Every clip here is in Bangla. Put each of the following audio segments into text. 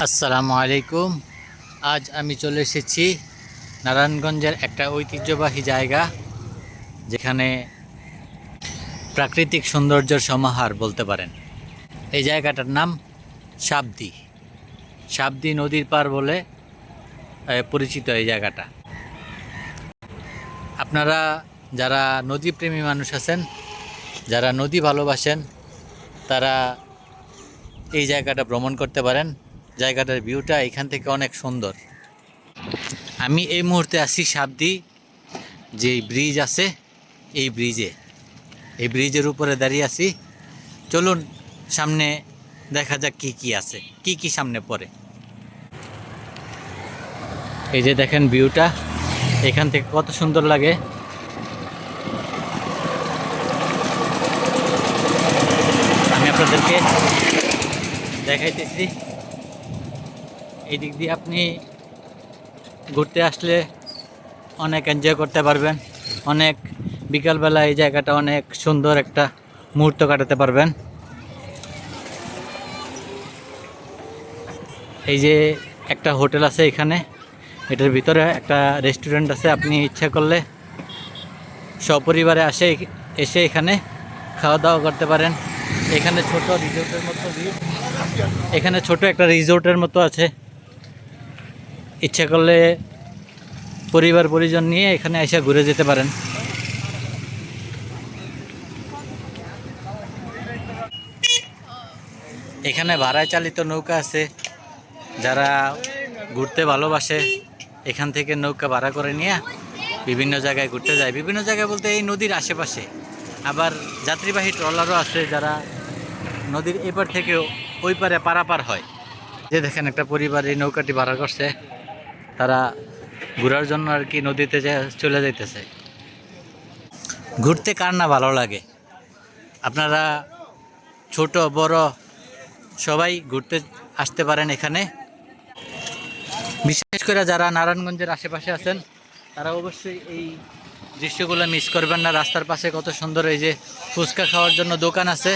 আসসালামু আলাইকুম। আজ আমি চলে এসেছি নারায়ণগঞ্জের একটা ঐতিহ্যবাহী জায়গা, যেখানে প্রাকৃতিক সৌন্দর্যের সমাহার বলতে পারেন। এই জায়গাটার নাম সাবদি। সাবদি নদীর পার বলে পরিচিত এই জায়গাটা। আপনারা যারা নদীপ্রেমী মানুষ আছেন, যারা নদী ভালোবাসেন, তারা এই জায়গাটা ভ্রমণ করতে পারেন। জায়গাটার ভিউটা এখান থেকে অনেক সুন্দর। আমি এই মুহূর্তে আছি সাবদি যে ব্রিজ আছে, এই ব্রিজের উপরে দাঁড়িয়ে আছি। চলুন সামনে দেখা যাক কি কি আছে, কি কি সামনে পড়ে। এই যে দেখেন ভিউটা এখান থেকে কত সুন্দর লাগে। আমি আপনাদেরকে দেখাইতেছি। এই দিক দিয়ে আপনি ঘুরতে আসলে অনেক এনজয় করতে পারবেন। অনেক বিকালবেলা এই জায়গাটা অনেক সুন্দর একটা মুহূর্ত কাটাতে পারবেন। এই যে একটা হোটেল আছে এখানে, এটার ভিতরে একটা রেস্টুরেন্ট আছে। আপনি ইচ্ছা করলে সপরিবারে এসে এখানে খাওয়া দাওয়া করতে পারেন। এখানে ছোট একটা রিসোর্টের মতো আছে। ইচ্ছা করলে পরিবার পরিজন নিয়ে এখানে এসে ঘুরে যেতে পারেন। এখানে ভাড়ায় চালিত নৌকা আছে। যারা ঘুরতে ভালোবাসে এখান থেকে নৌকা ভাড়া করে নিয়ে বিভিন্ন জায়গায় ঘুরতে যায়। বিভিন্ন জায়গায় বলতে এই নদীর আশেপাশে। আবার যাত্রীবাহী ট্রলারও আছে, যারা নদীর এপার থেকে ওই পারে পারাপার হয়। যে দেখেন একটা পরিবার এই নৌকাটি ভাড়া করছে, তারা ঘোরার জন্য আর কি নদীতে চলে যাইতেছে। ঘুরতে কার না ভালো লাগে? আপনারা ছোট বড় সবাই ঘুরতে আসতে পারেন এখানে। বিশেষ করে যারা নারায়ণগঞ্জের আশেপাশে আছেন, তারা অবশ্যই এই দৃশ্যগুলো মিস করবেন না। রাস্তার পাশে কত সুন্দর এই যে ফুচকা খাওয়ার জন্য দোকান আছে।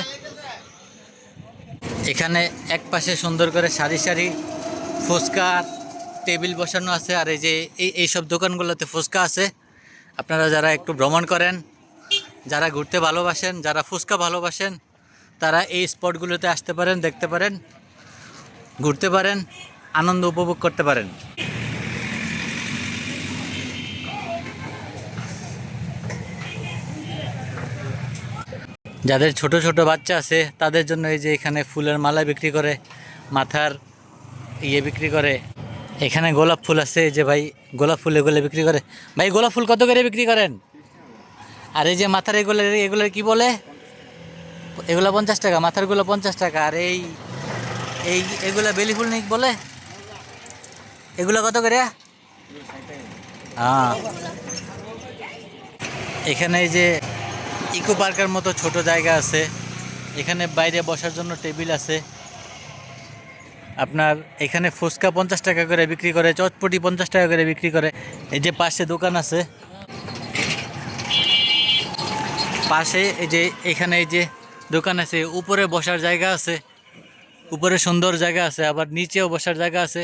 এখানে এক পাশে সুন্দর করে সারি সারি ফুচকার টেবিল বসানো আছে। আর এই যে এইসব দোকানগুলোতে ফুচকা আছে। আপনারা যারা একটু ভ্রমণ করেন, যারা ঘুরতে ভালোবাসেন, যারা ফুচকা ভালোবাসেন, তারা এই স্পটগুলোতে আসতে পারেন, দেখতে পারেন, ঘুরতে পারেন, আনন্দ উপভোগ করতে পারেন। যাদের ছোট ছোট বাচ্চা আছে তাদের জন্য এই যে এখানে ফুলের মালা বিক্রি করে, মাথার বিক্রি করে। এখানে গোলাপ ফুল আছে, এই যে ভাই গোলাপ ফুল এগুলো বিক্রি করে। ভাই গোলাপ ফুল কত করে বিক্রি করেন? আর এই যে মাথার এগুলো কি বলে? এগুলো 50 টাকা, মাথারগুলো 50 টাকা। আর এই এই এগুলো বেলি ফুল নেই বলে, এগুলো কত করে? হ্যাঁ, এখানে এই যে ইকো পার্কের মতো ছোট জায়গা আছে। এখানে বাইরে বসার জন্য টেবিল আছে। আপনার এখানে ফুচকা 50 টাকা করে বিক্রি করে, চটপটি 50 টাকা করে বিক্রি করে। এই যে পাশে দোকান আছে, পাশে এই যে এখানে এই যে দোকান আছে। উপরে বসার জায়গা আছে, উপরে সুন্দর জায়গা আছে, আবার নিচেও বসার জায়গা আছে।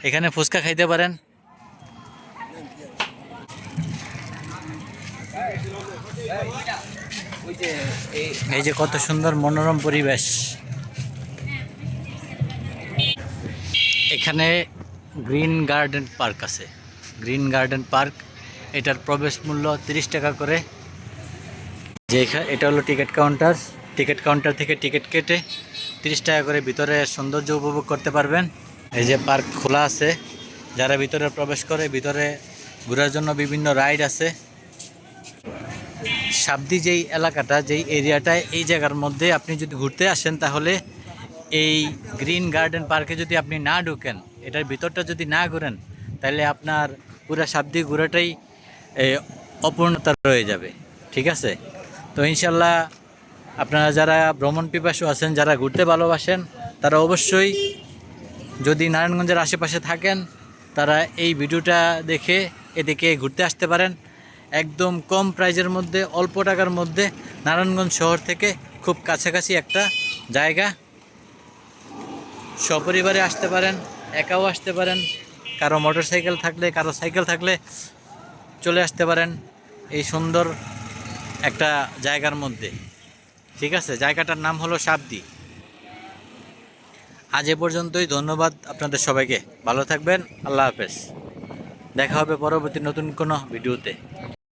এখানে ফুচকা খাইতে পারেন। এই যে কত সুন্দর মনোরম পরিবেশ। এখানে গ্রিন গার্ডেন পার্ক আছে। গ্রিন গার্ডেন পার্ক, এটার প্রবেশ মূল্য 30 টাকা করে। যে এটা হলো টিকিট কাউন্টার। টিকিট কাউন্টার থেকে টিকিট কেটে 30 টাকা করে ভিতরে সৌন্দর্য উপভোগ করতে পারবেন। এই যে পার্ক খোলা আছে, যারা ভিতরে প্রবেশ করে ভিতরে ঘোরার জন্য বিভিন্ন রাইড আছে। সাবদি যেই এলাকাটা, যেই এরিয়াটায়, এই জায়গার মধ্যে আপনি যদি ঘুরতে আসেন, তাহলে এই গ্রিন গার্ডেন পার্কে যদি আপনি না ঢুকেন, এটার ভিতরটা যদি না ঘুরেন, তাহলে আপনার পুরো সাবদি ঘোরাটাই অপূর্ণতা রয়ে যাবে। ঠিক আছে? তো ইনশাল্লাহ আপনারা যারা ভ্রমণ পিপাসু আছেন, যারা ঘুরতে ভালোবাসেন, তারা অবশ্যই যদি নারায়ণগঞ্জের আশেপাশে থাকেন, তারা এই ভিডিওটা দেখে এদিকে ঘুরতে আসতে পারেন। একদম কম প্রাইজের মধ্যে, অল্প টাকার মধ্যে নারায়ণগঞ্জ শহর থেকে খুব কাছাকাছি একটা জায়গা। সপরিবারে আসতে পারেন, একাও আসতে পারেন, কারো মোটরসাইকেল থাকলে, কারো সাইকেল থাকলে চলে আসতে পারেন এই সুন্দর একটা জায়গার মধ্যে। ঠিক আছে, জায়গাটার নাম হলো সাবদি। আজ এ পর্যন্তই, ধন্যবাদ আপনাদের সবাইকে, ভালো থাকবেন, আল্লাহ হাফেজ। দেখা হবে পরবর্তী নতুন কোনো ভিডিওতে।